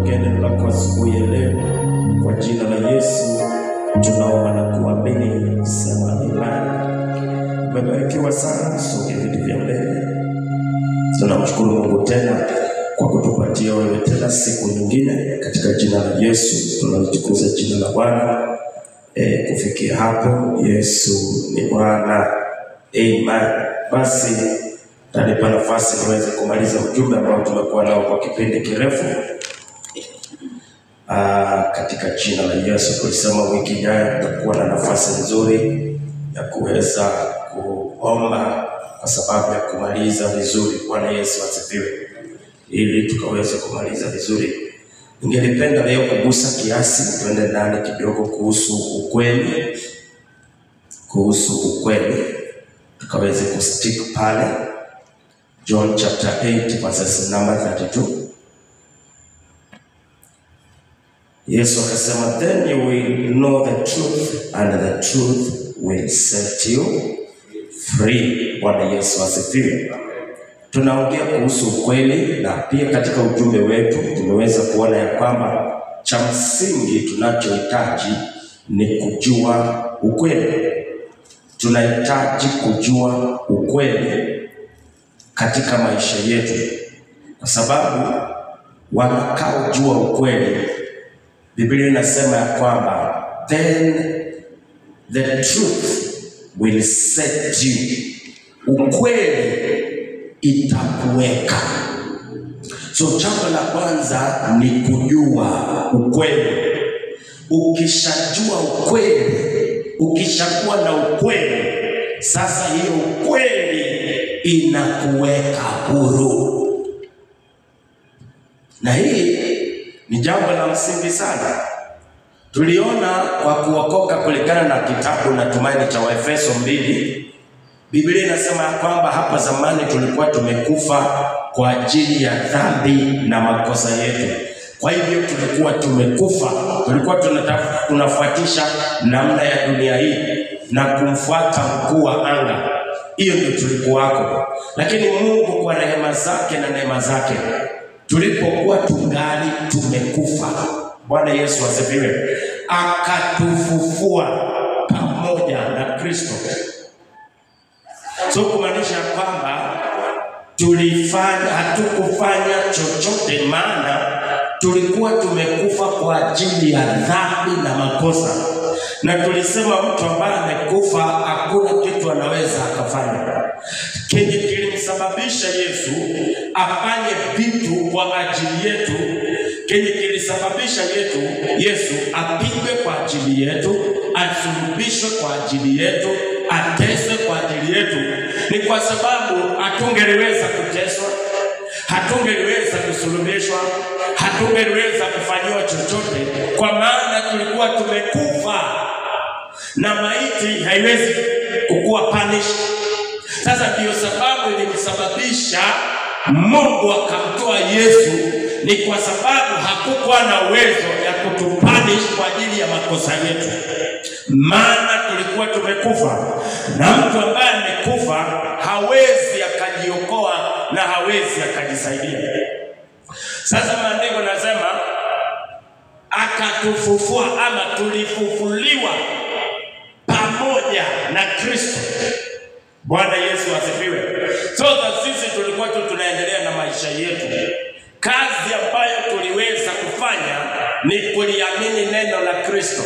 tukapokea neno lako asubuhi ya leo. Kwa jina la Yesu tunaomba na kuamini, sema amen. Umebarikiwa sana, sote vitu vya mbele. Tunamshukuru Mungu tena kwa kutupatia wewe tena siku nyingine. Katika jina la Yesu tunalitukuza jina la Bwana. Kufikia hapo, Yesu ni Bwana. Amen. Basi tanipa nafasi niweze kumaliza ujumbe ambao tumekuwa nao kwa kipindi kirefu. Katika jina la Yesu tulisema wiki ijayo tutakuwa na nafasi nzuri ya kuweza kuomba kwa sababu ya kumaliza vizuri. Bwana Yesu asifiwe. Ili tukaweze kumaliza vizuri, ningelipenda leo kugusa kiasi, tuende ndani kidogo kuhusu ukweli. Tukaweze kustick pale John chapter 8 verses number 32. Yesu akasema, then you will know the truth and the truth will set you free. Bwana Yesu asifiwe. Tunaongea kuhusu ukweli, na pia katika ujumbe wetu tumeweza kuona ya kwamba cha msingi tunachohitaji ni kujua ukweli. Tunahitaji kujua ukweli katika maisha yetu, kwa sababu wanakaojua ukweli, Biblia inasema ya kwamba then the truth will set you. Ukweli itakuweka. So jambo la kwanza ni kujua ukweli. Ukishajua ukweli, ukishakuwa na ukweli, sasa hiyo ukweli inakuweka huru. Na hii ni jambo la msingi sana. Tuliona kwa kuokoka kulingana na kitabu na tumaini cha Waefeso 2, Biblia inasema kwamba hapa zamani tulikuwa tumekufa kwa ajili ya dhambi na makosa yetu. Kwa hivyo tulikuwa tumekufa, tulikuwa tunafuatisha namna ya dunia hii na kumfuata mkuu wa anga. Hiyo ndio tulikuwako. Lakini Mungu kwa rehema zake na neema zake, tulipokuwa tungali tumekufa, Bwana Yesu asifiwe, akatufufua pamoja na Kristo. So kumaanisha kwamba hatukufanya chochote, maana tulikuwa tumekufa kwa ajili ya dhambi na makosa. Na tulisema mtu ambaye amekufa hakuna kitu anaweza akafanya. Kenye kilimsababisha Yesu afanye vitu kwa ajili yetu, kenye kilisababisha Yesu apigwe kwa ajili yetu, asulubishwe kwa ajili yetu, ateswe kwa ajili yetu, ni kwa sababu hatungeliweza kuteswa, hatungeliweza kusulubishwa, hatungeliweza kufanywa chochote, kwa maana tulikuwa tumekufa na maiti haiwezi kukuwa punished. Sasa ndiyo sababu ilimsababisha Mungu akamtoa Yesu, ni kwa sababu hakukuwa na uwezo ya kutupunish kwa ajili ya makosa yetu, maana tulikuwa tumekufa. Na mtu ambaye amekufa hawezi akajiokoa na hawezi akajisaidia. Sasa maandiko nasema akatufufua, ama tulifufuliwa pamoja na Kristo. Bwana Yesu asifiwe. So sisi tulikuwa tunaendelea na maisha yetu. Kazi ambayo tuliweza kufanya ni kuliamini neno la Kristo.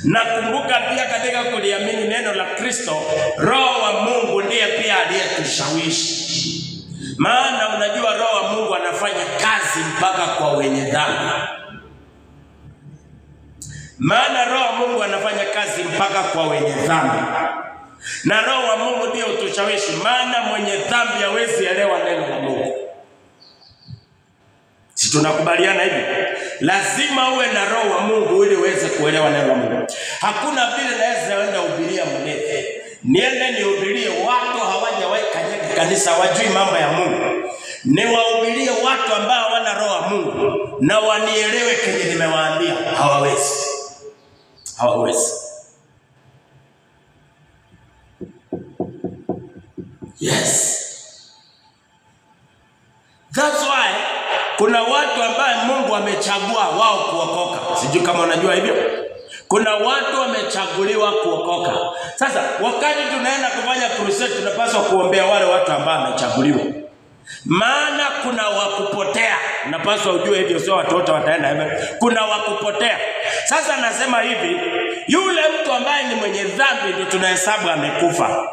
Na kumbuka pia katika kuliamini neno la Kristo, Roho wa Mungu ndiye pia aliyetushawishi. Maana unajua Roho wa Mungu anafanya kazi mpaka kwa wenye dhambi. Na Roho wa Mungu ndiye utushawishi, maana mwenye dhambi hawezi elewa neno la Mungu. Si tunakubaliana hivi? Lazima uwe na Roho wa Mungu ili uweze kuelewa neno la Mungu. Hakuna vile naweza enda hubiria mlete, niende nihubirie watu hawajawahi kanyaga kanisa, wajui mambo ya Mungu. Niwahubirie watu ambao hawana Roho wa Mungu na wanielewe kile nimewaambia, hawawezi. Yes. That's why kuna watu ambao Mungu wamechagua wao kuokoka. Sijui kama unajua hivyo. Kuna watu wamechaguliwa kuokoka. Sasa wakati tunaenda kufanya crusade, tunapaswa kuombea wale watu ambao wamechaguliwa. Maana kuna wakupotea. Unapaswa ujue hivyo, sio watu wote wataenda hivyo. Kuna wakupotea. Sasa nasema hivi, yule mtu ambaye ni mwenye dhambi ndio tunahesabu amekufa.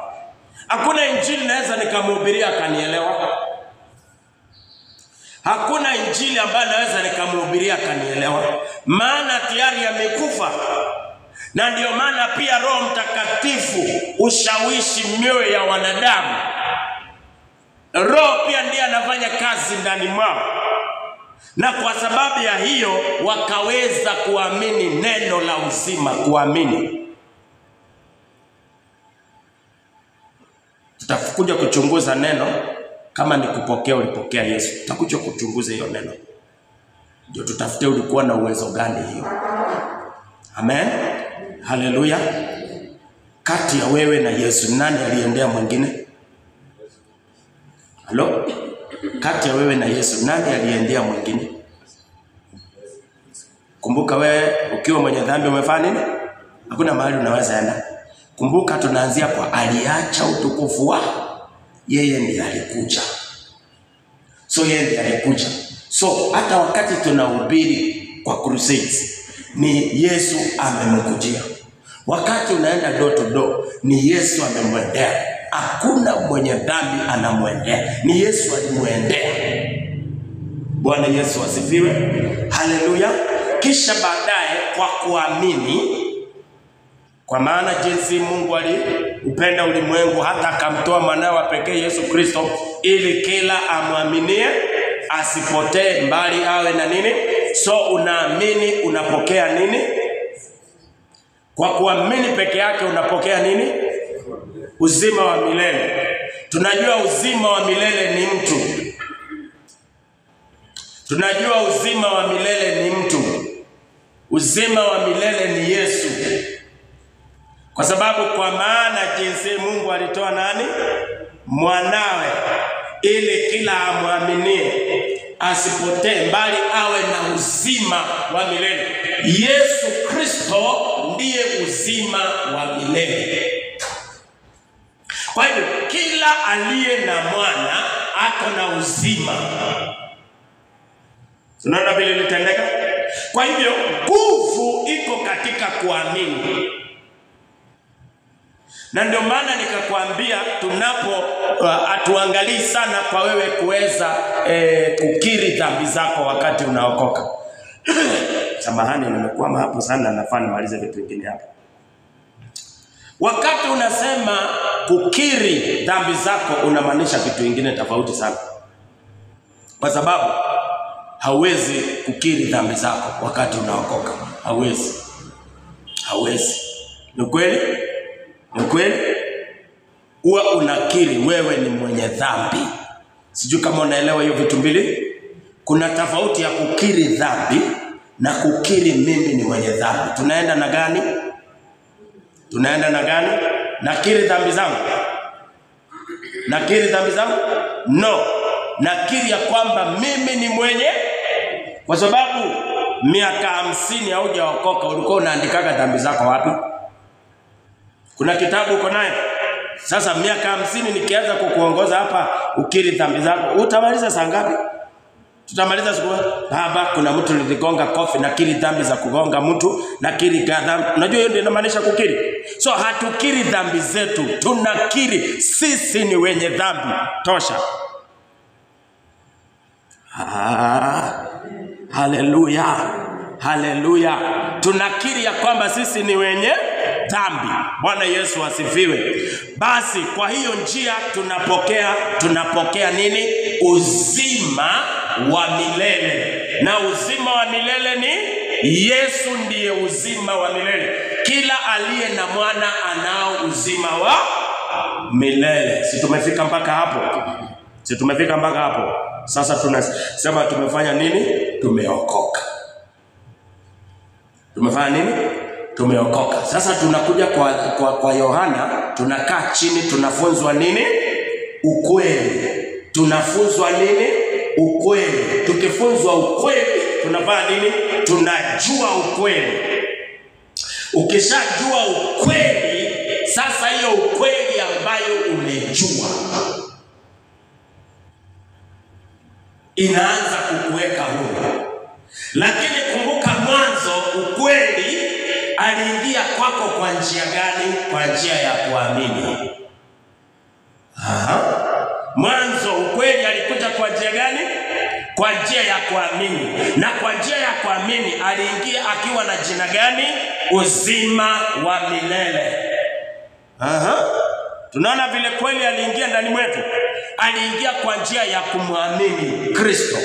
Hakuna injili naweza nikamhubiria akanielewa. Hakuna injili ambayo naweza nikamhubiria akanielewa. Maana tayari amekufa. Na ndio maana pia Roho Mtakatifu ushawishi mioyo ya wanadamu. Roho pia ndiye anafanya kazi ndani mwao. Na kwa sababu ya hiyo wakaweza kuamini neno la uzima, kuamini. Tutakuja kuchunguza neno kama ni kupokea, ulipokea Yesu. Tutakuja kuchunguza hiyo neno. Ndio tutafute ulikuwa na uwezo gani hiyo. Amen. Haleluya. Kati ya wewe na Yesu nani aliendea mwingine? Halo? Kati ya wewe na Yesu nani aliendea mwingine? Kumbuka wewe ukiwa mwenye dhambi umefanya nini? Hakuna mahali unaweza enda. Kumbuka tunaanzia kwa aliacha utukufu wa yeye ndiye alikuja. So yeye ndiye alikuja. So hata wakati tunahubiri kwa crusades ni Yesu amemkujia. Wakati unaenda door to door ni Yesu amemwendea. Hakuna mwenye dhambi anamwendea. Ni Yesu alimwendea. Bwana Yesu asifiwe. Haleluya. Kisha baadaye kwa kuamini, kwa maana jinsi Mungu aliupenda ulimwengu hata akamtoa mwanawe wa pekee Yesu Kristo ili kila amwaminie asipotee mbali awe na nini? So unaamini unapokea nini? Kwa kuamini peke yake unapokea nini? Uzima wa milele. Tunajua uzima wa milele ni mtu. Tunajua uzima wa milele ni mtu. Uzima wa milele ni Yesu. Kwa sababu kwa maana jinsi Mungu alitoa nani? Mwanawe ili kila amwaminie asipotee mbali awe na uzima wa milele. Yesu Kristo ndiye uzima wa milele. Kwa hivyo kila aliye na mwana ako na uzima. Tunaona vile litendeka. Kwa hivyo nguvu iko katika kuamini. Na ndio maana nikakwambia tunapo atuangalii sana kwa wewe kuweza kukiri dhambi zako wakati unaokoka. Samahani nimekwama hapo sana, nafaa nimalize vitu vingine hapa. Wakati unasema kukiri dhambi zako unamaanisha kitu kingine tofauti sana. Kwa sababu hauwezi kukiri dhambi zako wakati unaokoka. Hauwezi. Ni kweli? Ni kweli? Huwa unakiri wewe ni mwenye dhambi. Sijui kama unaelewa hiyo vitu mbili. Kuna tofauti ya kukiri dhambi na kukiri mimi ni mwenye dhambi. Tunaenda na gani? Nakiri dhambi zangu. Nakiri dhambi zangu? No. Nakiri ya kwamba mimi ni mwenye. Kwa sababu miaka 50 haujaokoka ulikuwa unaandikaga dhambi zako wapi? Kuna kitabu uko naye? Sasa miaka 50 nikianza kukuongoza hapa ukiri dhambi zako, utamaliza saa ngapi? Tutamaliza siku baba kuna mtu niligonga kofi nakiri dhambi za kugonga mtu, nakiri dhambi. Unajua hiyo ndio inamaanisha kukiri. So hatukiri dhambi zetu, tunakiri sisi ni wenye dhambi. Tosha. Haleluya. Tunakiri ya kwamba sisi ni wenye dhambi. Bwana Yesu asifiwe. Basi kwa hiyo njia tunapokea nini? Uzima wa milele. Na uzima wa milele ni Yesu ndiye uzima wa milele. Kila aliye na mwana anao uzima wa milele. Si tumefika mpaka hapo? Sasa tunasema tumefanya nini? Tumeokoka. Tumefanya nini? Tumeokoka. Sasa tunakuja kwa Yohana, tunakaa chini, tunafunzwa nini? Ukweli. Tunafunzwa nini? Ukweli. Tukifunzwa ukweli, tunafanya nini? Tunajua ukweli. Ukishajua ukweli, sasa hiyo ukweli ambayo umejua inaanza kukuweka huru. Lakini kumbuka mwanzo ukweli aliingia kwako kwa njia gani? Kwa njia ya kuamini. Mwanzo ukweli alikuja kwa njia gani? Kwa njia ya kuamini. Na kwa njia ya kuamini aliingia akiwa na jina gani? Uzima wa milele. Tunaona vile kweli aliingia ndani mwetu. Aliingia kwa njia ya kumwamini Kristo.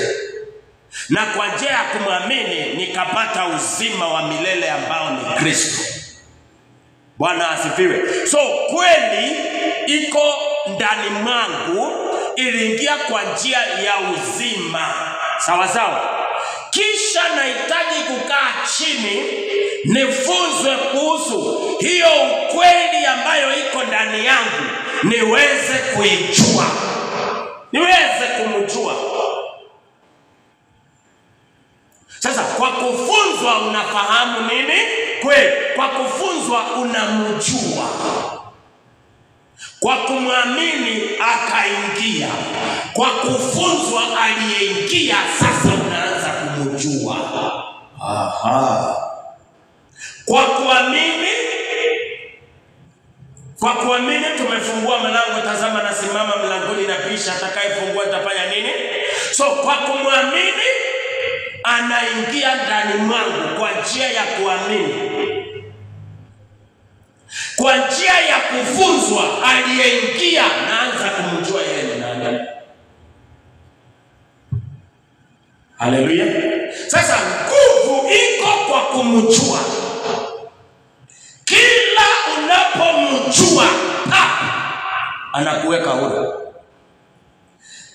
Na kwa njia ya kumwamini nikapata uzima wa milele ambao ni Kristo. Bwana asifiwe. So kweli iko ndani mwangu, iliingia kwa njia ya uzima. Sawa sawa. Kisha nahitaji kukaa chini nifunzwe kuhusu hiyo ukweli ambayo iko ndani yangu, niweze kuijua, niweze kumjua. Sasa kwa kufunzwa unafahamu nini? Kweli. Kwa kufunzwa unamjua. Kwa kumwamini akaingia. Kwa kufunzwa aliyeingia, sasa unaanza kumjua. Kwa kuamini tumefungua mlango. Tazama nasimama mlangoni na bisha, atakayefungua atafanya nini? So kwa kumwamini anaingia ndani mwangu kwa njia ya kuamini. Kwa njia ya kufunzwa aliyeingia, naanza kumjua yeye ni nani. Haleluya. Sasa nguvu iko kwa kumjua. Kila unapomjua anakuweka huru.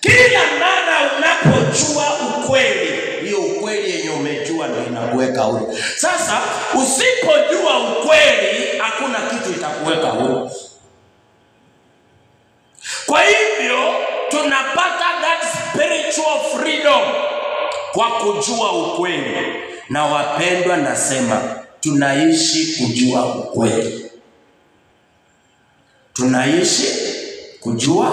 Kila mara unapojua ukweli, hiyo ukweli yenye umejua ndio inakuweka huru. Sasa usipojua ukweli, hakuna kitu itakuweka huru. Kwa hivyo tunapata that spiritual freedom kwa kujua ukweli. Na wapendwa, nasema tunaishi kujua ukweli. Tunaishi kujua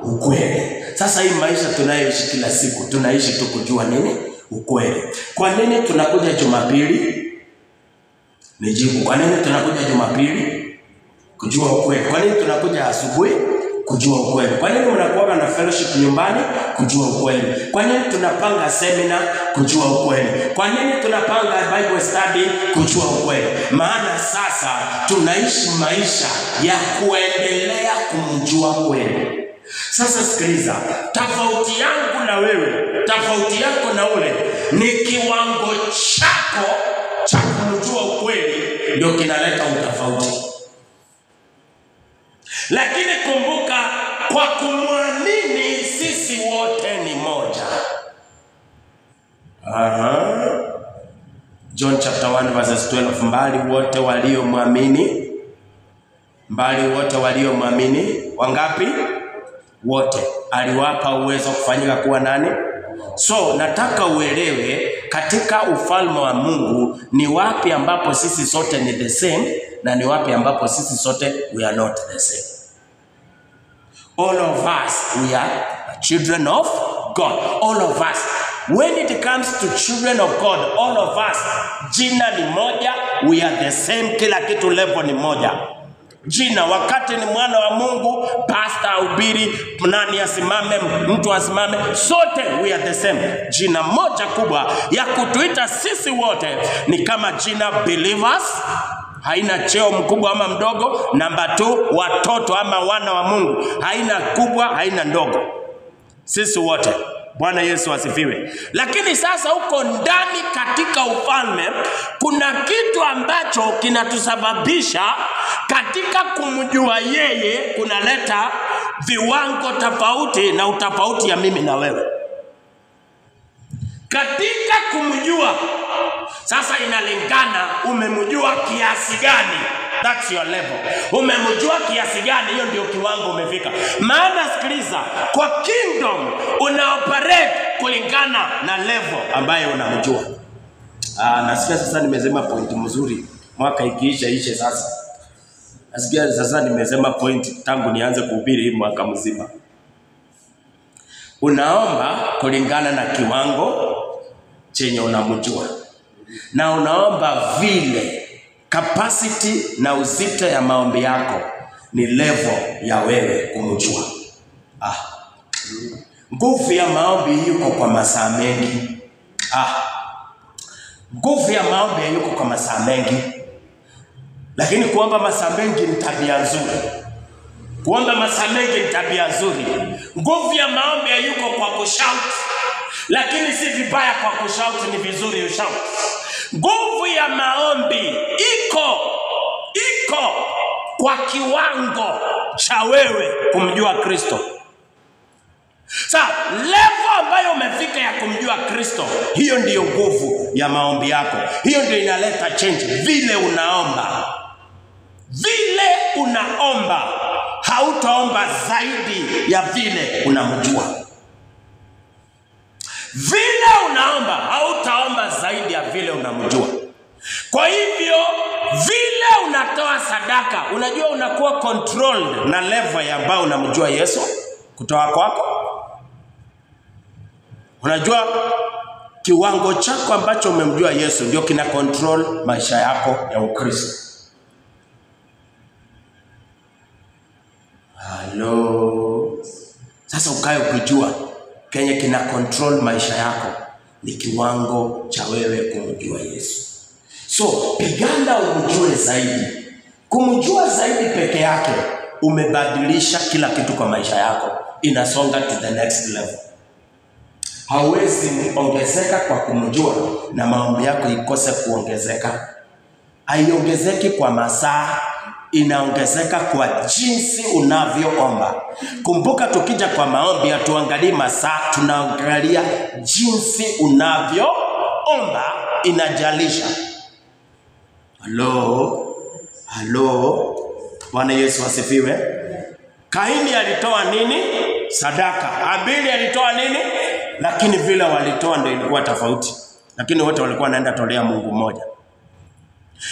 ukweli. Sasa hii maisha tunayoishi kila siku, tunaishi tu kujua nini? Ukweli. Kwa nini tunakuja Jumapili? Nijibu. Kwa nini tunakuja Jumapili? Kujua ukweli. Kwa nini tunakuja asubuhi? Kujua ukweli. Kwa nini mnakuwa na fellowship nyumbani? Kujua ukweli. Kwa nini tunapanga seminar? Kujua ukweli. Kwa nini tunapanga Bible study? Kujua ukweli. Maana sasa tunaishi maisha ya kuendelea kumjua kweli. Sasa sikiliza, tofauti yangu na wewe, tofauti yako na ule, ni kiwango chako cha kumjua ukweli ndio kinaleta utofauti. Lakini kumbuka, kwa kumwamini sisi wote ni moja. John chapter 1 verses 12, mbali wote waliomwamini. Mbali wote waliomwamini, wangapi? Wote. Aliwapa uwezo kufanyika kuwa nani? So nataka uelewe katika ufalme wa Mungu ni wapi ambapo sisi sote ni the same na ni wapi ambapo sisi sote we are not the same. All of us, we are children of God. All of us. When it comes to children of God, all of us, jina ni moja, we are the same, kila kitu level ni moja. Jina, wakati ni mwana wa Mungu, pastor ahubiri, nani asimame, mtu asimame, sote we are the same. Jina moja kubwa ya kutuita sisi wote ni kama jina believers, haina cheo mkubwa ama mdogo. Number 2, watoto ama wana wa Mungu, haina kubwa, haina ndogo. Sisi wote. Bwana Yesu asifiwe. Lakini sasa huko ndani katika ufalme kuna kitu ambacho kinatusababisha katika kumjua yeye, kunaleta viwango tofauti na utofauti ya mimi na wewe. Katika kumjua sasa inalingana umemjua kiasi gani. that's your level. Umemjua kiasi gani, hiyo ndio kiwango umefika. Maana sikiliza, kwa kingdom unaoperate kulingana na level ambayo unamjua. Nasikia sasa nimesema point mzuri. Mwaka ikiisha sasa. Nasikia sasa nimesema point tangu nianze kuhubiri mwaka mzima. Unaomba kulingana na kiwango chenye unamjua. Na unaomba vile capacity na uzito ya maombi yako ni level ya wewe kumjua. Nguvu ya maombi yuko kwa masaa mengi. Nguvu ya maombi yuko kwa masaa mengi. Lakini kuomba masaa mengi ni tabia nzuri. Kuomba masaa mengi ni tabia nzuri. Nguvu ya maombi yuko kwa kushout. Lakini si vibaya kwa kushout, ni vizuri ushout. Nguvu ya maombi iko kwa kiwango cha wewe kumjua Kristo. Sasa level ambayo umefika ya kumjua Kristo, hiyo ndiyo nguvu ya maombi yako. Hiyo ndio inaleta change. Vile unaomba, hautaomba zaidi ya vile unamjua. Vile unaomba, hautaomba zaidi ya vile unamjua. Kwa hivyo vile unatoa sadaka, unajua unakuwa controlled na level ambayo unamjua Yesu kutoa kwako. Unajua kiwango chako ambacho umemjua Yesu ndio kina control maisha yako ya Ukristo. Hello. Sasa ukae ukijua kenye kina control maisha yako ni kiwango cha wewe kumjua Yesu. So pigana umjue zaidi. Kumjua zaidi peke yake umebadilisha kila kitu kwa maisha yako. Inasonga to the next level. Hauwezi ongezeka kwa kumjua na maombi yako ikose kuongezeka. Haiongezeki kwa masaa, inaongezeka kwa jinsi unavyoomba. Kumbuka tukija kwa maombi hatuangalii masaa, tunaangalia jinsi unavyoomba, inajalisha. Halo. Bwana Yesu asifiwe. Kaini alitoa nini? Sadaka. Abeli alitoa nini? Lakini vile walitoa ndio ilikuwa tofauti. Lakini wote walikuwa wanaenda tolea Mungu mmoja.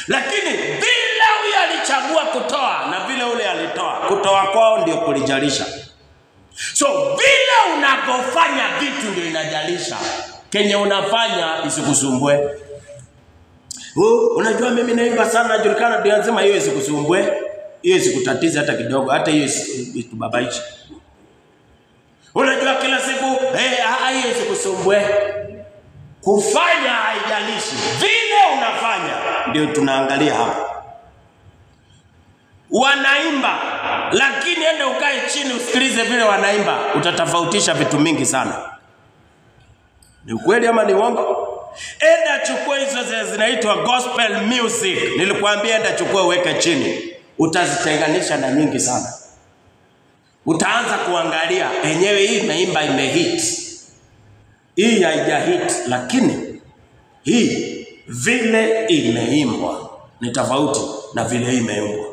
Lakini vile huyo alichagua kutoa na vile ule alitoa, kutoa kwao ndio kulijalisha. So vile unapofanya vitu ndio inajalisha. Kenye unafanya isikusumbue. Unajua mimi naimba sana, najulikana, ndio nasema hiyo isikusumbue. Hiyo isikutatize hata kidogo, hata hiyo isitubabaishe. Unajua kila siku hiyo isikusumbue. Kufanya haijalishi. Vile unafanya ndio tunaangalia hapa. Wanaimba, lakini ende ukae chini usikilize vile wanaimba, utatofautisha vitu mingi sana. Ni ukweli ama ni uongo? Enda chukua hizo zinaitwa gospel music. Nilikwambia enda chukua uweke chini. Utazitenganisha na nyingi sana. Utaanza kuangalia enyewe hii imeimba imehit. Hii haijahit, lakini hii vile imeimbwa ni tofauti na vile imeimbwa.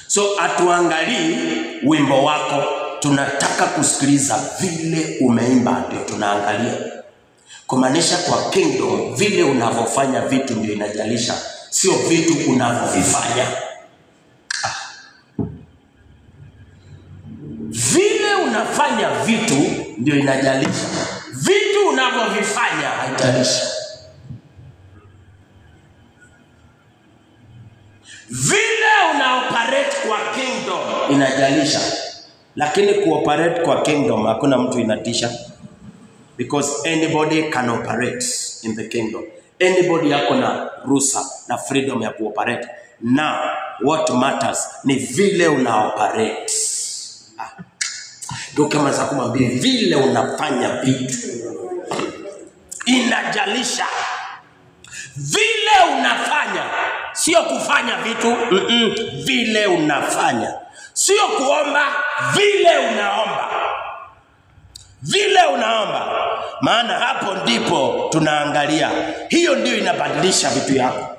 So atuangalie wimbo wako, tunataka kusikiliza vile umeimba ndio tunaangalia. Kumaanisha kwa kingdom vile unavyofanya vitu ndio inajalisha, sio vitu unavyovifanya. Vile unafanya vitu ndio inajalisha. Vitu unavyovifanya haijalishi. Vile unaoperate kwa kingdom inajalisha. Lakini kuoperate kwa kingdom hakuna mtu inatisha. Because anybody can operate in the kingdom. Anybody yako na ruhusa na freedom ya kuoperate. Now what matters ni vile unaoperate. Ndio kama za kumwambia vile unafanya vitu inajalisha. Vile unafanya, sio kufanya vitu. Vile unafanya, sio kuomba. Vile unaomba, vile unaomba. Maana hapo ndipo tunaangalia. Hiyo ndio inabadilisha vitu yako.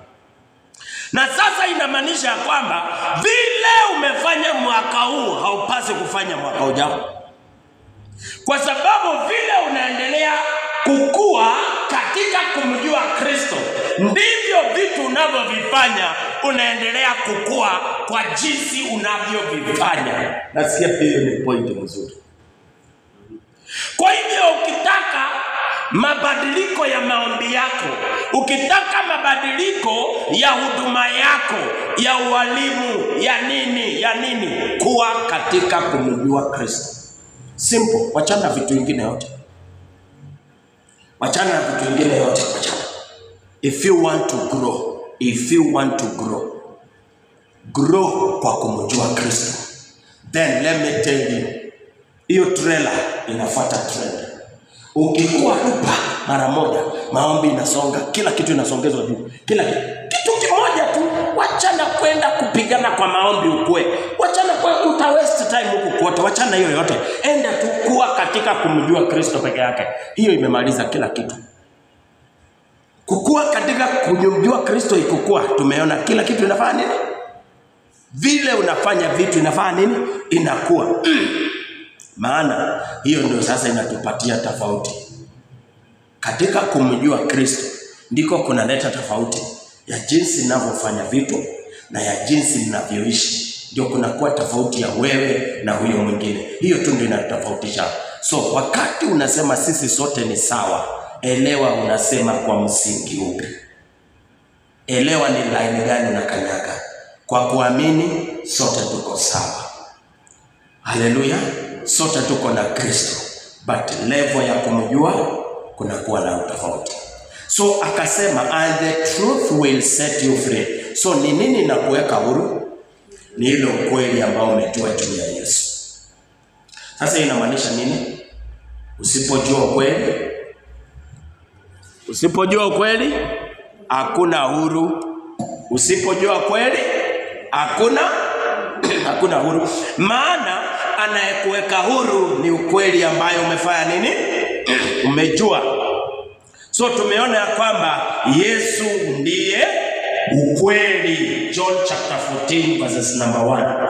Na sasa inamaanisha ya kwamba vile umefanya mwaka huu haupasi kufanya mwaka ujao, kwa sababu vile unaendelea kukua katika kumjua Kristo ndivyo vitu unavyovifanya unaendelea kukua kwa jinsi unavyovifanya. Nasikia hiyo ni point nzuri. Kwa hivyo ukitaka mabadiliko ya maombi yako, ukitaka mabadiliko ya huduma yako, ya ualimu, ya nini, kuwa katika kumjua Kristo. Simple. Wachana vitu vingine yote. Wachana vitu vingine yote. If you want to grow kwa kumjua Kristo, then let me tell you, hiyo trailer inafuata trend. Ukikuwa tupa mara moja, maombi inasonga, kila kitu inasongezwa juu. Kila kitu kimoja tu, wachana kwenda kupigana kwa maombi ukue. Wachana kwa uta waste time huko kote. Wachana hiyo yote. Enda tu kuwa katika kumjua Kristo peke yake. Hiyo imemaliza kila kitu. Kukua katika kumjua Kristo ikukua, tumeona kila kitu inafanya nini? Vile unafanya vitu inafanya nini? Inakuwa. Maana hiyo ndio sasa inatupatia tofauti. Katika kumjua Kristo ndiko kunaleta tofauti ya jinsi ninavyofanya vitu na ya jinsi ninavyoishi. Ndio kunakuwa tofauti ya wewe na huyo mwingine. Hiyo tu ndio inatofautisha. So wakati unasema sisi sote ni sawa, elewa unasema kwa msingi upi. Elewa ni line gani unakanyaga. Kwa kuamini sote tuko sawa. Haleluya. Sote tuko na Kristo, but level ya kumjua kunakuwa na tofauti. So akasema, and the truth will set you free. So ni nini inakuweka huru? Ni ile ukweli ambao umejua juu ya Yesu. Sasa inamaanisha nini? Usipojua ukweli hakuna huru. Usipojua kweli hakuna huru. Maana anayekuweka huru ni ukweli ambayo umefanya nini? Umejua. So tumeona ya kwamba Yesu ndiye ukweli. John chapter 14 verses number 1.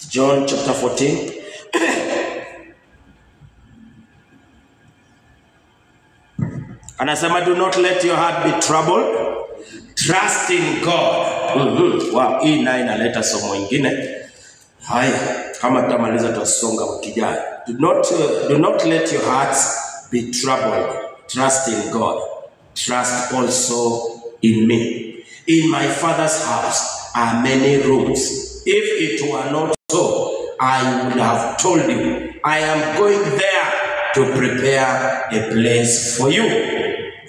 John chapter 14. Anasema, do not let your heart be troubled. Trust in God. Wow, hii nayo inaleta somo ingine. Haya, kama tutamaliza tutasonga ukijana. Do not let your hearts be troubled. Trust in God. Trust also in me. In my Father's house are many rooms. If it were not so, I would have told you. I am going there to prepare a place for you.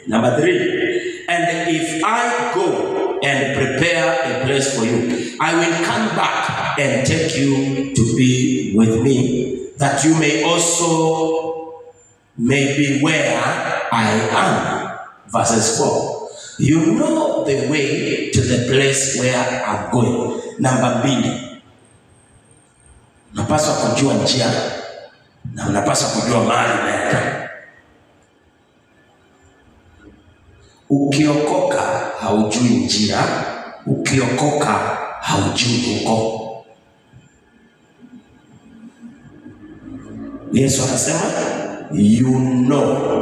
Number 3. And if I go and prepare a place for you, I will come back and take you to be with me, that you may also be where I am. Verses 4. You know the way to the place where I'm going. Number 2. Unapaswa kujua njia na unapaswa kujua mahali unaenda. Ukiokoka haujui njia, ukiokoka haujui uko. Yesu anasema you know.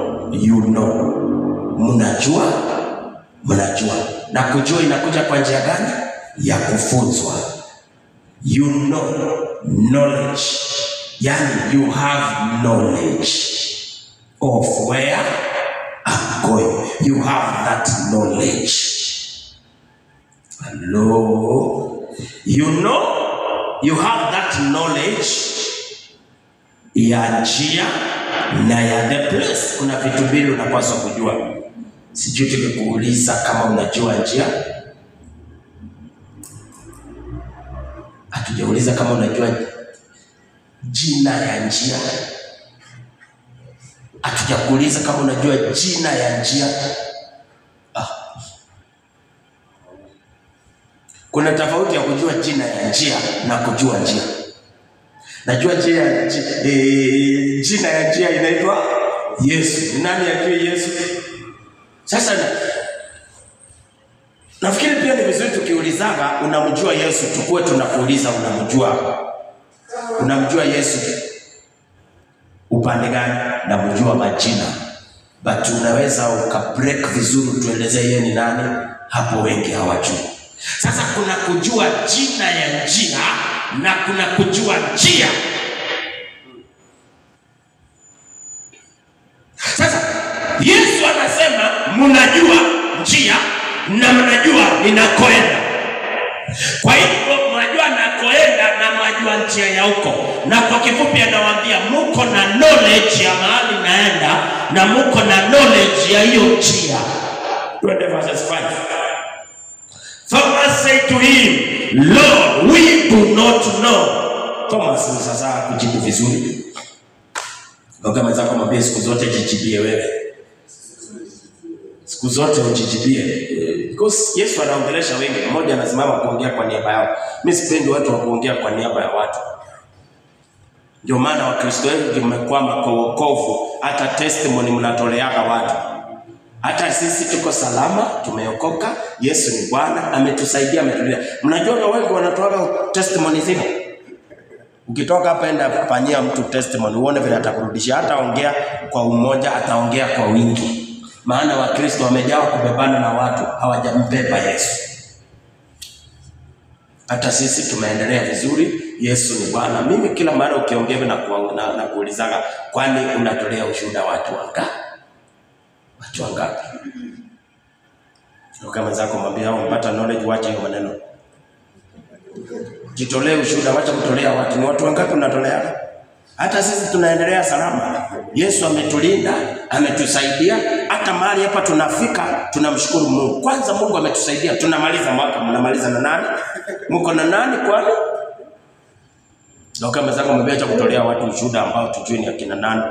Mnajua. Na kujua inakuja kwa njia gani? Ya kufunzwa. You know, knowledge. Yani you have knowledge of where I'm going. You have that knowledge. Hello. You know, you have that knowledge ya njia na ya the place. Kuna vitu mbili unapaswa kujua. Sijui tukikuuliza kama unajua njia. Hatujauliza kama unajua jina ya njia. Hatujakuuliza kama unajua jina ya njia. Kuna tofauti ya kujua jina ya njia na kujua njia. Najua jina ya njia inaitwa Yesu. Nani ajue Yesu? Sasa Nafikiri pia ni vizuri tukiulizaga unamjua Yesu, tukue tunakuuliza unamjua Yesu upande gani? Namjua majina, but unaweza ukabreak vizuri tueleze yeye ni nani? Hapo wengi hawajui. Sasa kuna kujua jina ya njia na kuna kujua njia. Sasa Yesu anasema mnajua njia na mnajua ninakoenda. Kwa hivyo mnajua nakoenda na mnajua njia ya huko. Na kwa kifupi anawaambia mko na knowledge ya mahali naenda na mko na knowledge ya hiyo njia. 20:5. Thomas said to him, Lord, we do not know. Thomas sasa kujibu vizuri. Ngoja mwenzako mwambie siku zote jijibie wewe. Siku zote ujijibie. Because Yesu anaongelesha wengi. Mmoja anasimama kuongea kwa niaba yao. Mimi sipendi watu wa kuongea kwa niaba ya watu. Ndio maana Wakristo wengi mmekwama kwa wokovu, hata testimony mnatoleaga watu. Hata sisi tuko salama, tumeokoka, Yesu ni Bwana, ametusaidia, ametulia. Mnajua wengi wanatoa testimony zile. Ukitoka hapa enda kufanyia mtu testimony, uone vile atakurudishia. Hata ongea kwa umoja, ataongea kwa wingi. Maana Wakristo wamejawa kubebana na watu, hawajampeba Yesu. Hata sisi tumeendelea vizuri, Yesu ni Bwana. Mimi kila mara ukiongea na kuulizaga, kwani unatolea ushuhuda watu wangapi? Watu wangapi? Kama zako mwambie hao mpata knowledge, wacha hiyo maneno. Jitolee ushuhuda, wacha kutolea watu. Ni watu wangapi unatolea? Hata sisi tunaendelea salama. Yesu ametulinda, ametusaidia. Hata mahali hapa tunafika, tunamshukuru Mungu. Kwanza Mungu ametusaidia. Tunamaliza mwaka, mnamaliza na nani? Mko na nani kwani? Ndio kama zako mwambie acha kutolea watu ushuhuda ambao tujui ni akina nani.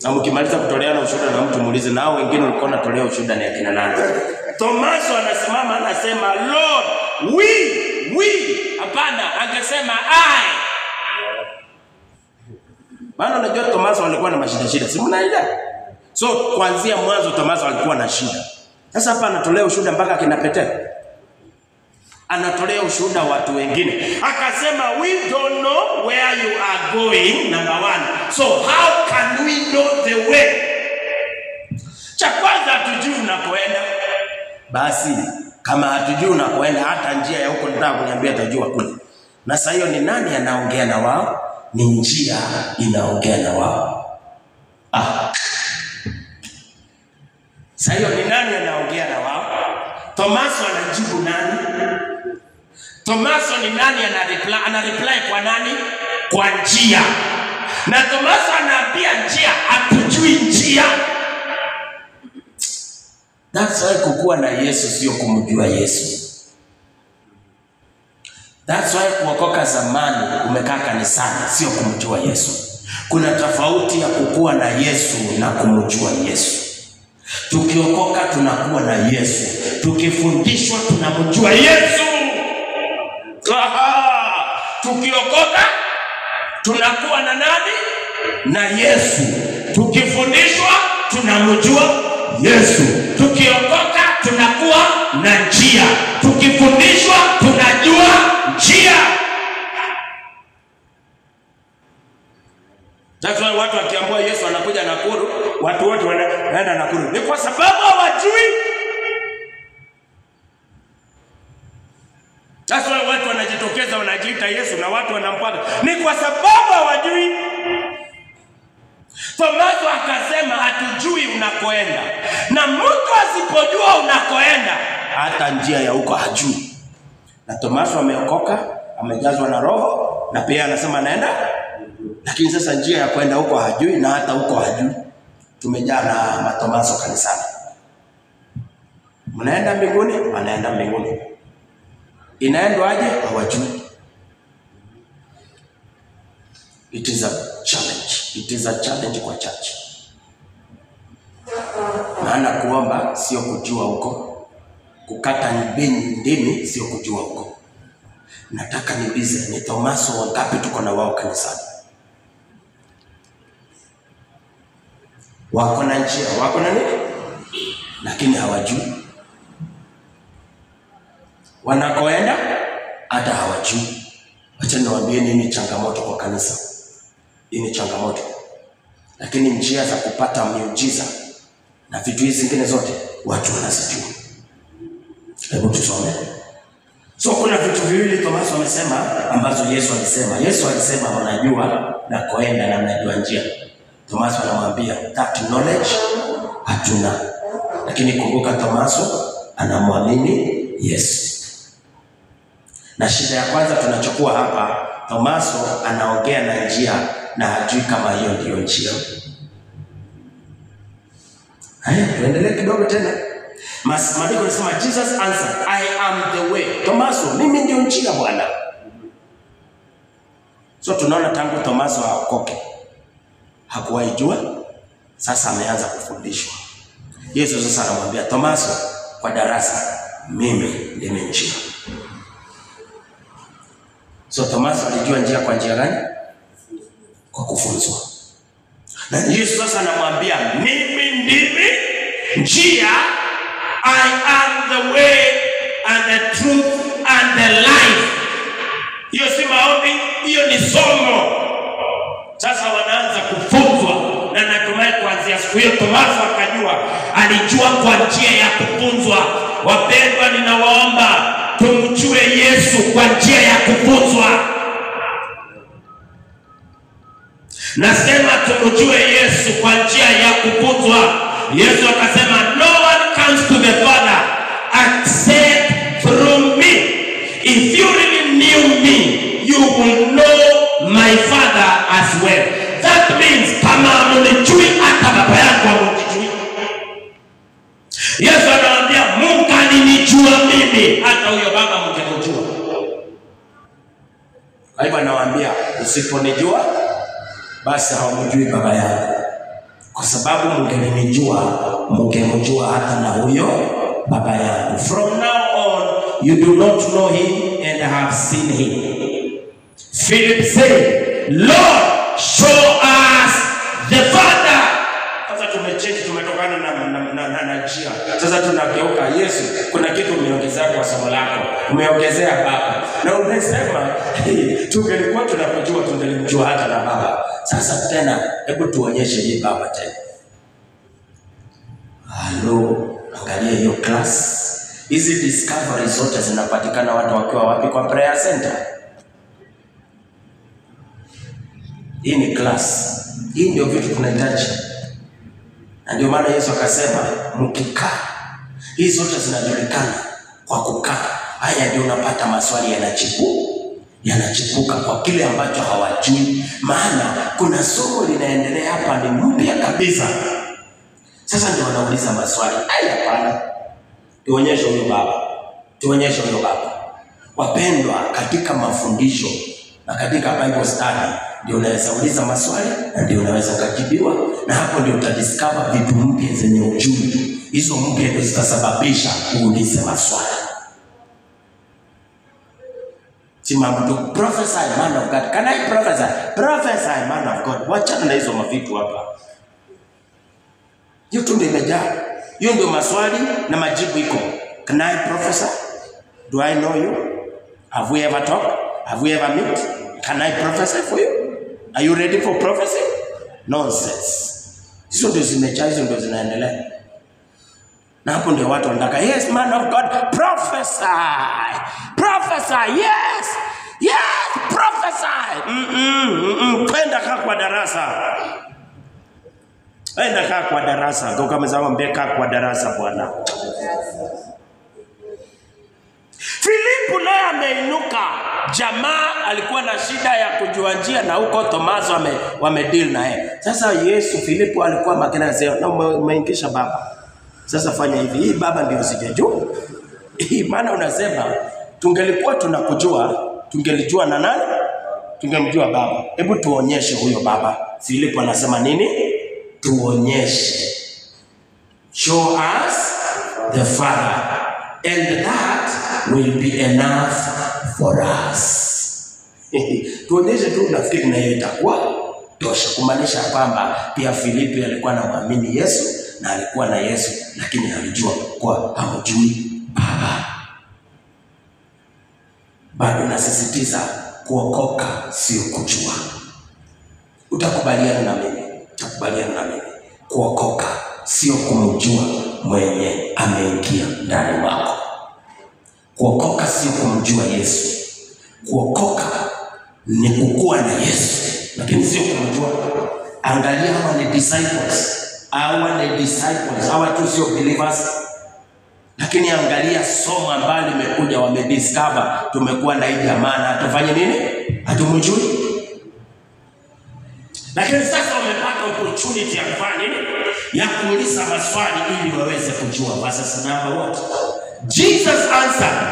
Na mkimaliza kutolea na ushuhuda na mtu muulize nao wengine walikuwa wanatolea ushuhuda ni akina nani. Tomaso anasimama anasema Lord, we. Hapana, angesema I. Maana unajua Tomaso alikuwa na mashida. Si mnaelewa? So kuanzia mwanzo Tomaso alikuwa na shida. Sasa hapa anatolea ushuhuda mpaka kina Petero. Anatolea ushuhuda watu wengine. Akasema we don't know where you are going, number 1. So how can we know the way? Cha kwanza hatujui unakoenda. Basi kama hatujui unakoenda, hata njia ya huko nataka kuniambia tajua kule. Na sasa hiyo ni nani anaongea na wao? Ni njia inaongea na wao. Sasa hiyo ni nani anaongea na wao? Tomaso anajibu nani? Tomaso ni nani ana-reply kwa nani? Kwa njia. Na Tomaso anaambia njia, hatujui njia. That's why kukua na Yesu sio kumjua Yesu. That's why kuokoka zamani umekaa kanisani sio kumjua Yesu. Kuna tofauti ya kukua na Yesu na kumjua Yesu. Tukiokoka tunakuwa na Yesu. Tukifundishwa tunamjua Yesu. Tukiokoka tunakuwa na nani? Na Yesu. Tukifundishwa tunamjua Yesu. Tukiokoka tunakuwa na njia. Tukifundishwa tunajua njia. That's why watu wakiambiwa Yesu anakuja Nakuru, watu wote wanaenda Nakuru. Ni kwa sababu hawajui. That's why watu wanajitokeza wanajiita Yesu na watu wanampata. Ni kwa sababu hawajui. Tomaso akasema hatujui unakoenda. Na mtu asipojua unakoenda, hata njia ya huko hajui. Na Tomaso ameokoka, amejazwa na Roho, na pia anasema anaenda. Lakini sasa njia ya kwenda huko hajui na hata huko hajui. Tumejaa na matomaso kanisani. Mnaenda mbinguni? Wanaenda mbinguni. Inaendwa aje? Hawajui. It is a challenge. It is a challenge kwa church. Maana kuomba sio kujua huko. Kukata ndimi sio kujua huko. Nataka nibize ni Tomaso wangapi tuko na wao kanisani? Wako na njia, wako na nini? Lakini hawajui. wanakoenda hata hawajui. Acha niwaambie nini changamoto kwa kanisa. Hii ni changamoto. Lakini njia za kupata miujiza na vitu hizi zingine zote watu wanazijua. Hebu tusome. So kuna vitu viwili Tomaso amesema ambazo Yesu alisema. Yesu alisema wanajua na koenda na mnajua njia. Tomaso anamwambia that knowledge hatuna. Lakini kumbuka Tomaso anamwamini Yesu. Na shida ya kwanza tunachukua hapa, Tomaso anaongea na njia na hajui kama hiyo ndio njia. Haya, tuendelee kidogo tena. Maandiko yanasema Jesus answered, I am the way. Tomaso, mimi ndio njia Bwana. So tunaona tangu Tomaso aokoke hakuwahi jua, sasa ameanza kufundishwa. Yesu sasa anamwambia Tomaso kwa darasa, mimi ndimi njia. So Tomaso alijua njia kwa njia gani? Kwa kufunzwa. Na Yesu sasa anamwambia mimi ndimi njia, I am the way and the truth and the life. Hiyo si maombi, hiyo ni somo. Sasa wanaanza kufunzwa, na natumai kuanzia siku hiyo Tomaso akajua, alijua kwa njia ya kufunzwa. Wapendwa, ninawaomba tumjue Yesu kwa njia ya kufunzwa. Nasema tumjue Yesu kwa njia ya kufunzwa. Yesu akasema no one comes to the Father except through me. If you really knew me, you will know my Father as well. That means kama mnijui hata baba yangu hamjui. Yesu anawaambia Mungu alinijua mimi, hata huyo baba mngemjua. Kwa hivyo anawaambia usiponijua basi haumjui baba yangu. Kwa sababu mngemjua hata na huyo baba yangu. From now on you do not know him and have seen him. Philip said, Lord, show us the Father. Sasa tumetokana na njia. Sasa tunageuka Yesu, kuna kitu umeongezea kwa somo lako. Umeongezea baba. Na unasema tungelikuwa tunakujua tungelimjua hata na baba. Sasa tena hebu tuonyeshe hii baba tena. Halo, angalia hiyo class. Hizi discovery zote zinapatikana watu wakiwa wapi? Kwa prayer center. Hii ni class. Hii ndio vitu tunahitaji. Na ndio maana Yesu akasema mkikaa, hizi zote zinajulikana kwa kukaa. Haya ndio unapata maswali yanachipuka kwa kile ambacho hawajui. Maana kuna somo linaendelea hapa ni mpya kabisa. Sasa ndio wanauliza maswali. Hapana. Tuonyeshe huyo baba. Wapendwa, katika mafundisho na katika Bible study ndio unaweza uliza maswali na ndio unaweza kujibiwa, na hapo ndio utadiscover vitu mpya zenye ujumbe. Hizo mpya ndio zitasababisha uulize maswali. Simamtu prophesy man of God. Can I prophesy? Prophesy man of God. Wachana na hizo mavitu hapa. Hiyo tu ndio imejaa. Hiyo ndio maswali na majibu iko. Can I prophesy? Do I know you? Have we ever talked? Have we ever met? Can I prophesy for you? Are you ready for prophecy? Nonsense. Hizo ndio zimejaa, hizo ndio zinaendelea. Na hapo ndio watu wanataka, yes man of God, prophesy. Prophesy, yes. Yes, prophesy. Kwenda kaa kwa darasa. Enda kaa kwa darasa. Kwa kama zama mbeka kwa darasa Bwana. Filipu naye ameinuka. Jamaa alikuwa na shida ya kujua njia na huko Tomaso wamedeal naye. Sasa Yesu Filipu alikuwa makina anasema, na umeingisha baba. Sasa fanya hivi, hii baba ndio sijajua. Maana unasema tungelikuwa tunakujua, tungelijua na nani? Tungemjua baba. Hebu tuonyeshe huyo baba. Filipu anasema nini? Tuonyeshe. Show us the Father, and that will be enough for us. Tuonyeshe tu, nafikiri na yeye itakuwa tosha. Kumaanisha kwamba pia Filipu alikuwa anamwamini Yesu na alikuwa na Yesu, lakini alijua kwa hamjui baba. bado nasisitiza kuokoka sio kujua. Utakubaliana na mimi? Utakubaliana na mimi? Kuokoka sio kumjua mwenye ameingia ndani mwako. Kuokoka sio kumjua Yesu. Kuokoka ni kukua na Yesu, lakini sio kumjua. Angalia hawa ni disciples. Hawa tu sio believers. Lakini angalia somo ambalo limekuja, wamediscover tumekuwa na hii jamaa na atafanya nini? Hatumjui. Lakini sasa wamepata opportunity ya kufanya nini? Ya kuuliza maswali ili waweze kujua. Verses number what? Jesus answered,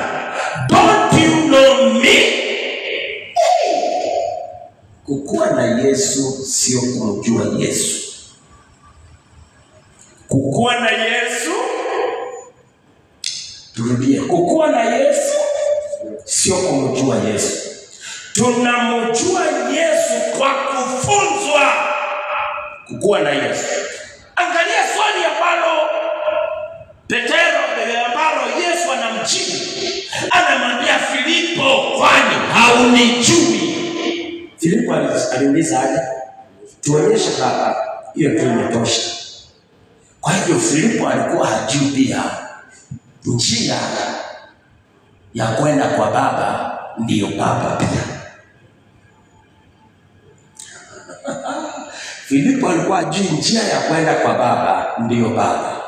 "Don't you know me?" Kukua na Yesu sio kumjua Yesu. Kukua na Yesu, turudie, kukua na Yesu sio kumjua Yesu. Tunamjua Yesu kwa kufunzwa. Kukua na Yesu. Angalia swali ambalo Petero ambalo Yesu anamjibu. Anamwambia Filipo, kwani haunijui? Filipo aliuliza aje? Tuonyeshe hapa, hiyo tu imetosha. Kwa hivyo Filipo alikuwa hajui pia njia ya kwenda kwa Baba ndiyo Baba pia. Filipo alikuwa hajui njia ya kwenda kwa Baba ndiyo Baba.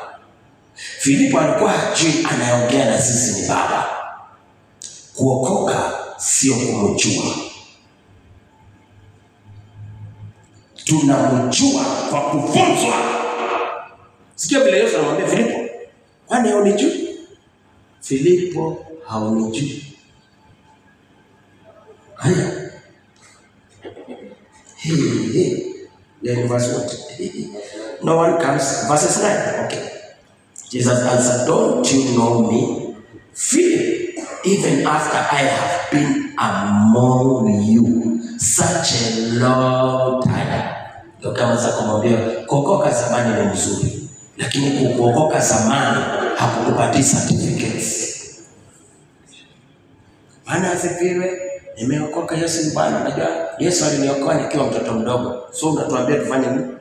Filipo alikuwa hajui anayeongea na sisi ni Baba. Kuokoka sio kumjua. Tunamjua kwa kufunzwa. Sikia vile Yesu anamwambia Filipo, kwani haunijui? Filipo, haunijui. Haya. Then verse what? No one comes. Verses 9. Okay. Jesus answered, "Don't you know me, Philip, even after I have been among you such a long time?" Ndio kama sasa kumwambia kuokoka zamani ni mzuri, lakini kuokoka zamani hakukupatia certificates. Maana asifiwe, nimeokoka, Yesu ni Bwana. Unajua Yesu aliniokoa nikiwa mtoto mdogo. So unatuambia tufanye nini?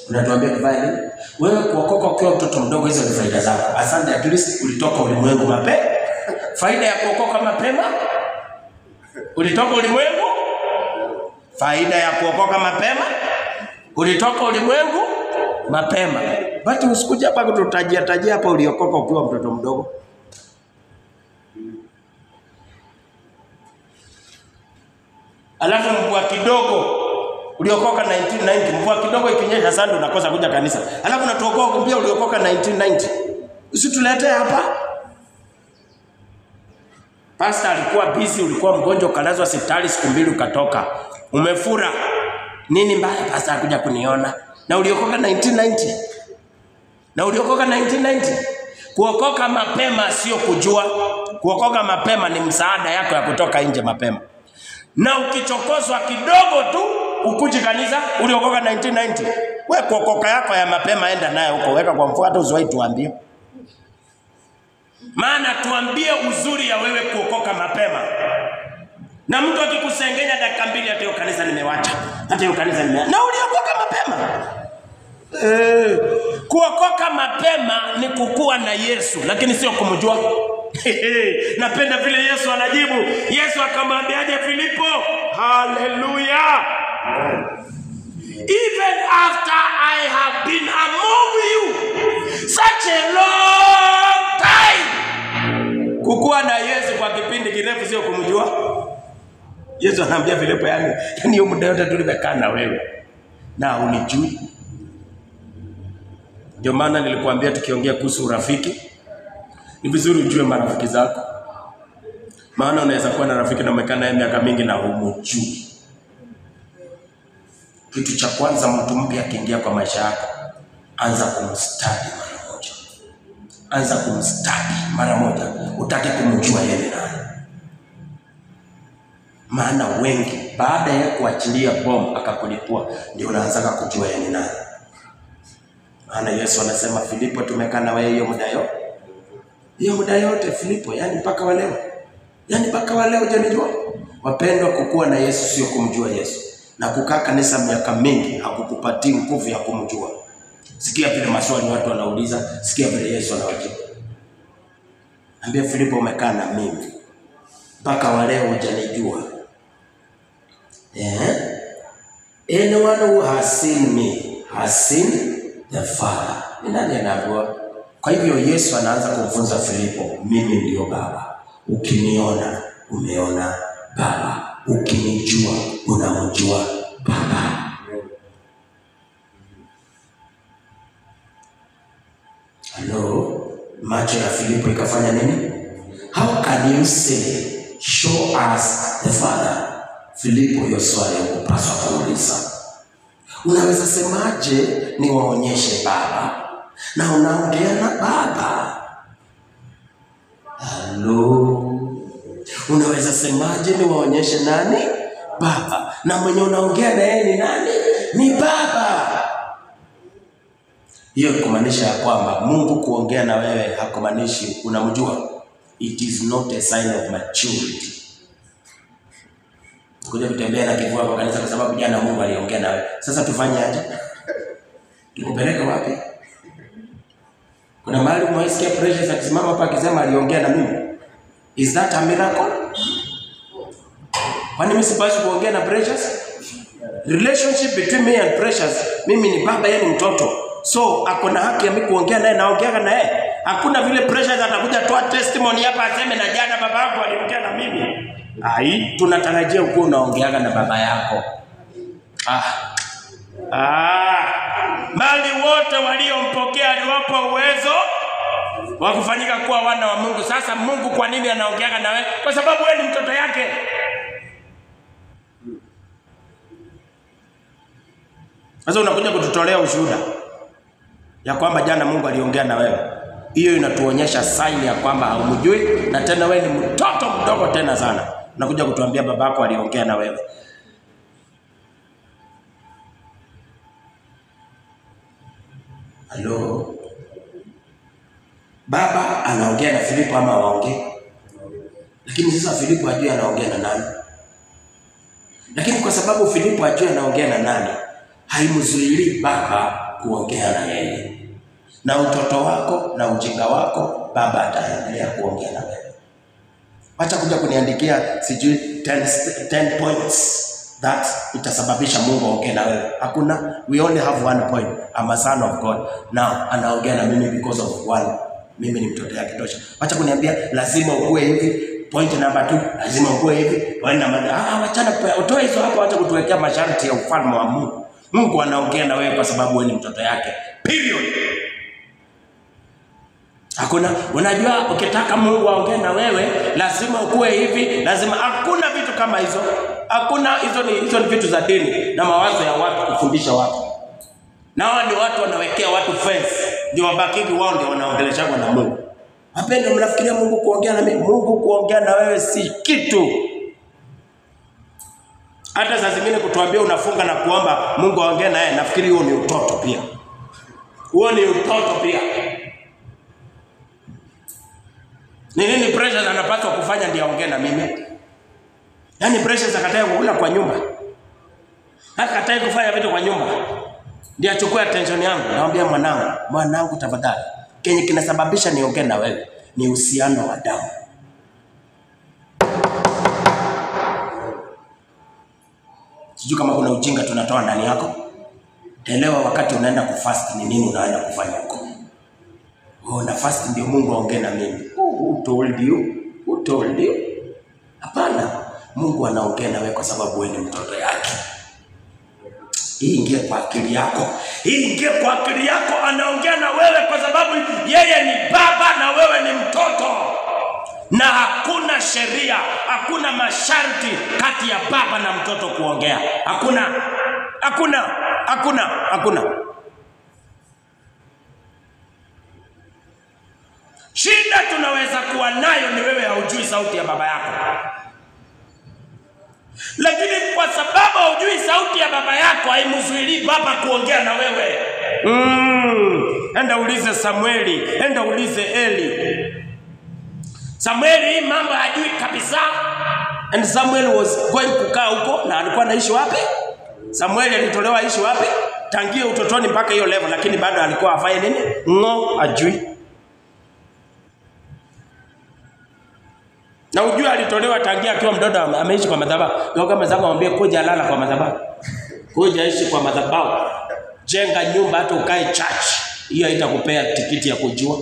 Unatuambia tufanye nini? Wewe kuokoka ukiwa mtoto mdogo, hizo ni faida zako. Asante, at least ulitoka ulimwengu mapema. Faida ya kuokoka mapema, ulitoka ulimwengu. Faida ya kuokoka mapema, ulitoka ulimwengu mapema. Basi usikuja hapa kututajia hapa uliokoka ukiwa mtoto mdogo. Alafu mvua kidogo uliokoka 1990, mvua kidogo ikinyesha sana unakosa kuja kanisa. Alafu unatoka kumbia uliokoka 1990. Usituletee hapa. Pastor alikuwa busy, ulikuwa mgonjwa, ukalazwa hospitali siku 2 ukatoka. Umefura. Nini mbaya pastor akuja kuniona? Na uliokoka 1990. Na uliokoka 1990. Kuokoka mapema sio kujua. Kuokoka mapema ni msaada yako ya kutoka nje mapema. Na ukichokozwa kidogo tu ukuje kanisa, uliokoka 1990. Wewe kuokoka yako ya mapema enda naye huko, weka kwa mfuko, hata usiwahi tuambie. Maana tuambie uzuri ya wewe kuokoka mapema. Na mtu akikusengenya dakika 2 hata hiyo kanisa nimewacha. Hata hiyo kanisa nimeacha. Na uliokoka mapema. Kuokoka mapema ni kukua na Yesu, lakini sio kumjua. Napenda vile Yesu anajibu. Yesu akamwambiaje Filipo? Hallelujah. Even after I have been among you such a long time. Kukua na Yesu kwa kipindi kirefu sio kumjua. Yesu anamwambia Filipo, yani hiyo muda yote tulimekaa na wewe na unijui. Ndio maana nilikuambia tukiongea kuhusu urafiki, ni vizuri ujue marafiki zako. Maana unaweza kuwa na rafiki na umekaa naye miaka mingi na humjui. Kitu cha kwanza, mtu mpya akiingia kwa maisha yako, anza kumstudy mara moja. Anza kumstudy mara moja. Utake kumjua yeye nani. Maana wengi baada ya kuachilia bomu akakulipua ndio unaanza kujua yeye nani. Maana Yesu anasema Filipo, tumekaa na wewe hiyo muda yote. Hiyo muda yote Filipo, yani mpaka wa leo. Yaani mpaka wa leo hujanijua? Wapendwa, kukua na Yesu sio kumjua Yesu. Na kukaa kanisa miaka mingi hakukupatii nguvu ya kumjua. Sikia vile maswali watu wanauliza, sikia vile Yesu anawajibu. Ambia Filipo, umekaa na mimi mpaka wa leo hujanijua. Anyone who has seen me has seen the Father. Ni nani anajua? Kwa hivyo Yesu anaanza kumfunza Filipo, mimi ndio Baba. Ukiniona umeona Baba, ukinijua unamjua Baba. Hello, macho ya Filipo ikafanya nini? How can you say show us the Father? Filipo, hiyo swali ukupaswa kuuliza. Unaweza semaje niwaonyeshe Baba na unaongea na Baba? Hello, unaweza semaje niwaonyeshe nani? Baba, na mwenye unaongea na yeye ni nani? Ni Baba. Hiyo kumaanisha ya kwamba Mungu kuongea na wewe hakumaanishi unamjua. It is not a sign of maturity. Kuja kutembea na kifua kwa kanisa kwa sababu jana Mungu aliongea na wewe. Sasa tufanye aje? Tukupeleke wapi? Kuna mahali umesikia Precious akisimama hapa akisema aliongea na mimi? Is that a miracle? Kwani mimi sipaswi kuongea na Precious? Relationship between me and Precious, mimi ni baba, yeye ni mtoto. So akona haki ya mimi kuongea naye, naongea na yeye. Hakuna vile Precious atakuja toa testimony hapa aseme na jana baba yangu aliongea na mimi. Tunatarajia uko unaongeaga na baba yako. Bali wote waliompokea aliwapa uwezo wa kufanyika kuwa wana wa Mungu. Sasa Mungu kwa nini anaongeaga na wewe? Kwa sababu wewe ni mtoto yake. Sasa unakuja kututolea ushuhuda ya kwamba jana Mungu aliongea na wewe. Hiyo inatuonyesha sign ya kwamba haumjui, na tena wewe ni mtoto mdogo tena sana. Unakuja kutuambia babako aliongea na wewe. Hello. Baba anaongea na Filipo ama waongee? Lakini sasa Filipo hajui anaongea na nani. Lakini kwa sababu Filipo hajui anaongea na nani, haimzuilii baba kuongea na yeye. Na utoto wako na ujinga wako, baba ataendelea kuongea na wewe. Acha kuja kuniandikia sijui 10 points that itasababisha Mungu aongee na wewe. Hakuna. We only have one point. I'm a son of God. Now anaongea na mimi because of one. Mimi ni mtoto yake tosha. Acha kuniambia lazima ukue hivi. Point number 2, lazima ukue hivi. Point number 3, wachana utoe hizo hapo, acha kutuwekea masharti ya ufalme wa Mungu. Mungu anaongea na wewe kwa sababu wewe ni mtoto yake. Period. Hakuna. Unajua ukitaka Mungu aongee na wewe lazima ukue hivi, lazima. Hakuna vitu kama hizo. Hakuna. Hizo ni vitu za dini na mawazo ya watu kufundisha watu. Na wao ni watu wanawekea watu fence ndio wabakiki, wao ndio wanaongeleshana na Mungu. Wapendwa, mnafikiria Mungu kuongea na mimi? Mungu kuongea na wewe si kitu. Hata saa zingine kutuambia unafunga na kuomba Mungu aongee na yeye, nafikiri huo ni utoto pia. Huo ni utoto pia. Ni nini Precious anapaswa kufanya ndio aongee na mimi? Yaani Precious akatae kukula kwa nyumba, akatae kufanya vitu kwa nyumba ndio achukue attention yangu. Naambia mwanangu tafadhali, kenye kinasababisha niongee na wewe ni uhusiano wa damu. Sijui kama kuna ujinga tunatoa ndani yako. Elewa wakati unaenda kufast ni nini unaenda kufanya huko. Na fast ndio Mungu aongee na mimi. Who told you? Who told you? Hapana. Mungu anaongea na wewe kwa sababu wewe ni mtoto yake. Hii ingie kwa akili yako. Anaongea na wewe kwa sababu yeye ni baba na wewe ni mtoto. Na hakuna sheria, hakuna masharti kati ya baba na mtoto kuongea. Hakuna. Shida tunaweza kuwa nayo ni wewe haujui sauti ya baba yako. Lakini kwa sababu haujui sauti ya baba yako, haimzuilii baba kuongea na wewe. Enda ulize Samueli, enda ulize Eli. Samuel mambo hajui kabisa. And Samuel was going kukaa huko, na alikuwa anaishi wapi? Samuel alitolewa aishi wapi? Tangia utotoni mpaka hiyo level, lakini bado alikuwa afanye nini? Ajui. Na ujue alitolewa tangia akiwa mtoto, ameishi kwa madhabahu. Ndio kama zangu amwambie kuja lala kwa madhabahu. Kuja ishi kwa madhabahu. Jenga nyumba hata ukae church. Hiyo itakupea tikiti ya kujua.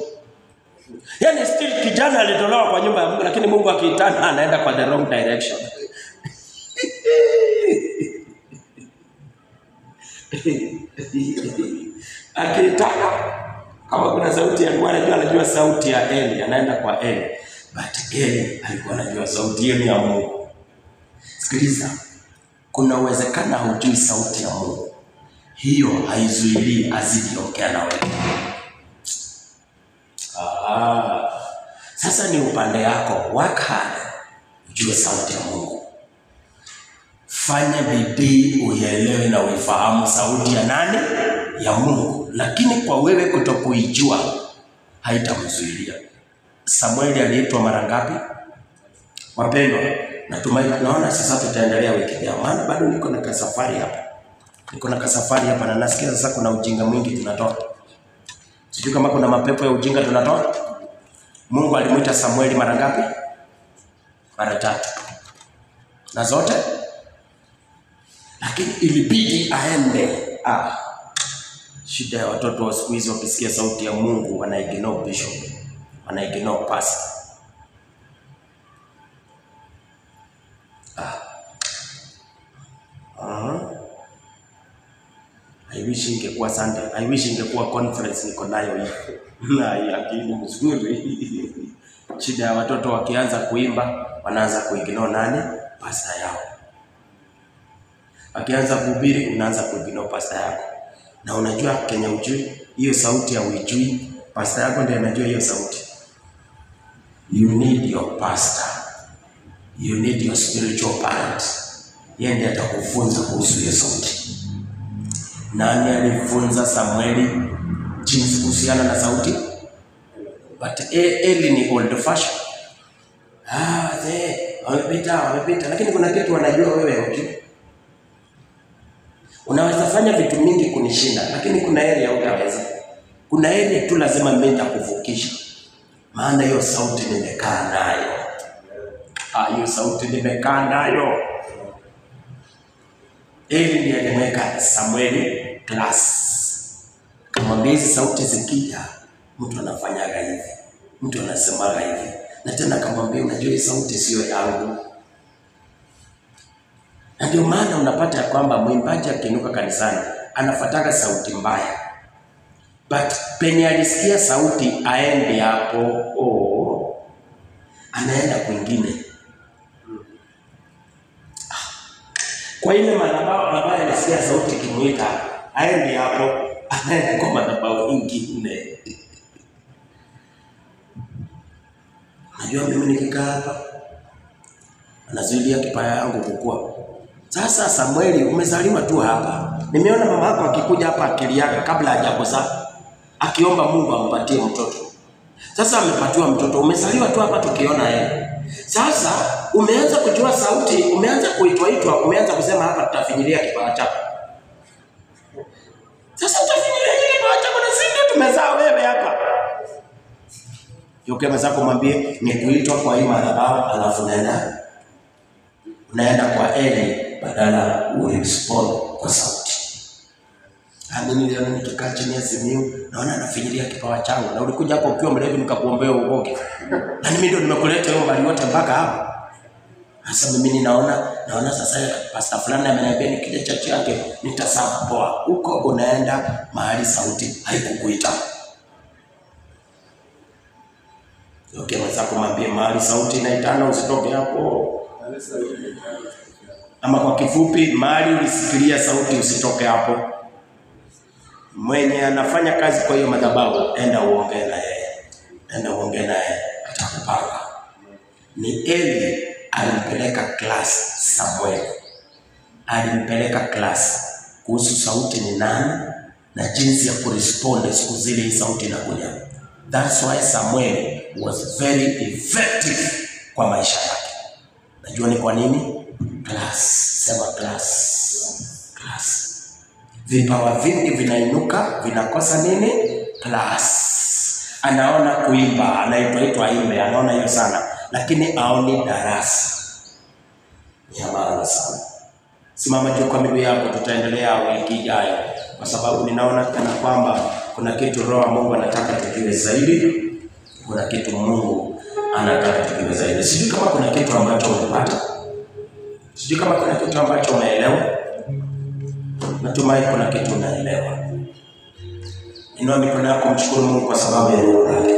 Yaani still kijana alitolewa kwa nyumba ya Mungu, lakini Mungu akiitana anaenda kwa the wrong direction. Akiitana kama kuna sauti ya Mungu, anajua sauti ya Eli, anaenda kwa Eli. But Eli alikuwa anajua sauti hiyo ni ya Mungu. Sikiliza, kuna uwezekano hujui sauti ya Mungu. Hiyo haizuilii azidi ongea na wewe. Sasa ni upande yako, work hard, ujue sauti ya Mungu. Fanya bidii uelewe na uifahamu sauti ya nani? Ya Mungu. Lakini kwa wewe kutokuijua haitamzuilia. Samueli aliitwa mara ngapi? Wapendwa, naona sasa tutaendelea wiki ijayo. Maana bado niko na kasafari hapa. Na nasikia sasa kuna ujinga mwingi tunatoa. Sijui kama kuna mapepo ya ujinga tunatoa. Mungu alimuita Samueli mara ngapi? Mara 3. Na zote? Lakini ilibidi aende. Shida ya watoto wa siku hizi wakisikia sauti ya Mungu wanaignore bishop, wanaignore pastor. I wish ingekuwa Sunday. I wish ingekuwa conference niko nayo hii. Na akili mzuri. Shida ya watoto wakianza kuimba, wanaanza kuignore nani? Pastor yao. Akianza kuhubiri, unaanza kuignore pastor yako. Na unajua Kenya ujui, hiyo sauti ya ujui, pastor yako ndiye anajua hiyo sauti. You need your pastor. You need your spiritual parent. Yeye ndiye atakufunza kuhusu hiyo sauti. Nani alifunza Samueli jinsi kuhusiana na sauti? But Eli ni old fashion. Wamepita. Lakini kuna kitu wanajua wewe okay? Unaweza fanya vitu mingi kunishinda, lakini kuna area hutaweza. Kuna area tu lazima mimi nitakuvukisha. Maana hiyo sauti nimekaa nayo. Hiyo sauti nimekaa nayo. Eli ndiye alimweka Samueli class. Kama hizi sauti zikija, mtu anafanyaga hivi, mtu anasemaga hivi. Na tena kamwambia unajua hii sauti sio yangu. Na ndio maana unapata kwamba mwimbaji akiinuka kanisani anafuataga sauti mbaya. But penye alisikia sauti aende hapo, anaenda kwingine. Kwa ile madhabahu alisikia sauti kimuita aende hapo, anaenda kwa madhabahu nyingine. Najua mimi nikikaa hapa anazuilia kipaya yangu kukua. Sasa Samueli umezaliwa tu hapa. Nimeona mama yako akikuja hapa akiliaga kabla hajakuzaa, akiomba Mungu ampatie mtoto. Sasa amepatiwa mtoto, umezaliwa tu hapa tukiona yeye. Sasa umeanza kujua sauti, umeanza kuitwa, umeanza kusema hapa tutafinyilia kipaya chako. Sasa utafinyilia kipaya chako na sisi tumezaa wewe hapa. Yoke mzako mwambie ni kuitwa kwa hii madhabahu alafu unaenda kwa Eli badala urespond kwa sauti. Mimi leo nikikaa chini ya simu naona anafinyilia kipawa changu, na ulikuja hapo ukiwa mlevi nikakuombea uoge. Na mimi ndio nimekuleta hiyo mbali yote mpaka hapa. Sasa mimi naona sasa pastor fulani ameniambia nikija chachi yake nitasafu poa. Huko unaenda mahali sauti haikukuita. Okay, mzako mwambie mahali sauti inaitana usitoke hapo. Ama kwa kifupi, mahali ulisikilia sauti usitoke hapo. Mwenye anafanya kazi kwa hiyo madhabahu, enda uongee na yeye. Atakupanga. Ni Eli alimpeleka class Samuel. Alimpeleka class kuhusu sauti ni nani na jinsi ya kurespond siku zile hii sauti inakuja. That's why Samuel was very effective kwa maisha yake. Najua ni kwa nini? Class. Sema class. Vipawa vingi vinainuka, vinakosa nini? Class. Anaona kuimba, anaitwa imbe, anaona hiyo sana, lakini aoni darasa. Ni maana sana. Simama juu kwa miguu yako, tutaendelea wiki ijayo kwa sababu ninaona kana kwamba kuna kitu Roho Mungu anataka tujue zaidi. Kuna kitu Mungu anataka tujue zaidi. Sijui kama kuna kitu ambacho umepata. Sijui kama kuna kitu ambacho umeelewa. Natumai kuna kitu unaelewa. Inua mikono yako, mshukuru Mungu kwa sababu ya neno lake.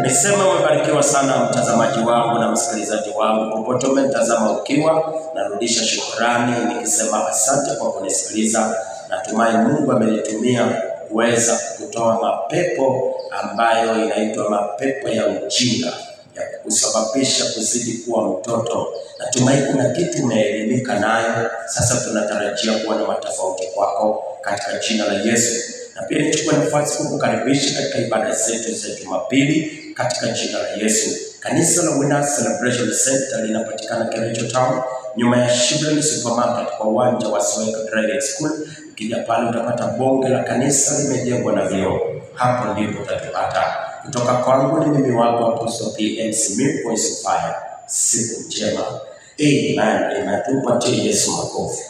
Nisema umebarikiwa sana mtazamaji wangu na msikilizaji wangu popote umetazama ukiwa. Narudisha shukrani nikisema asante kwa kunisikiliza. Natumai Mungu amenitumia kuweza kutoa mapepo ambayo inaitwa mapepo ya ujinga, ya kusababisha kuzidi kuwa mtoto. Natumai kuna kitu umeelimika nayo. Sasa tunatarajia kuwa na matofauti kwako katika jina la Yesu. Na pia nichukue nafasi kukukaribisha katika ibada zetu za Jumapili katika jina la Yesu. Kanisa la Winners Celebration Center linapatikana Kericho Town, nyuma ya Shiblen Supermarket kwa uwanja wa Soweto Driving School. Ukija pale utapata bonge la kanisa limejengwa na vioo. Hapo ndipo utatupata. Kutoka kwangu ni mimi wako Apostle PNC Voice of Fire. Siku njema. Amen. Tumpatie Yesu makofi.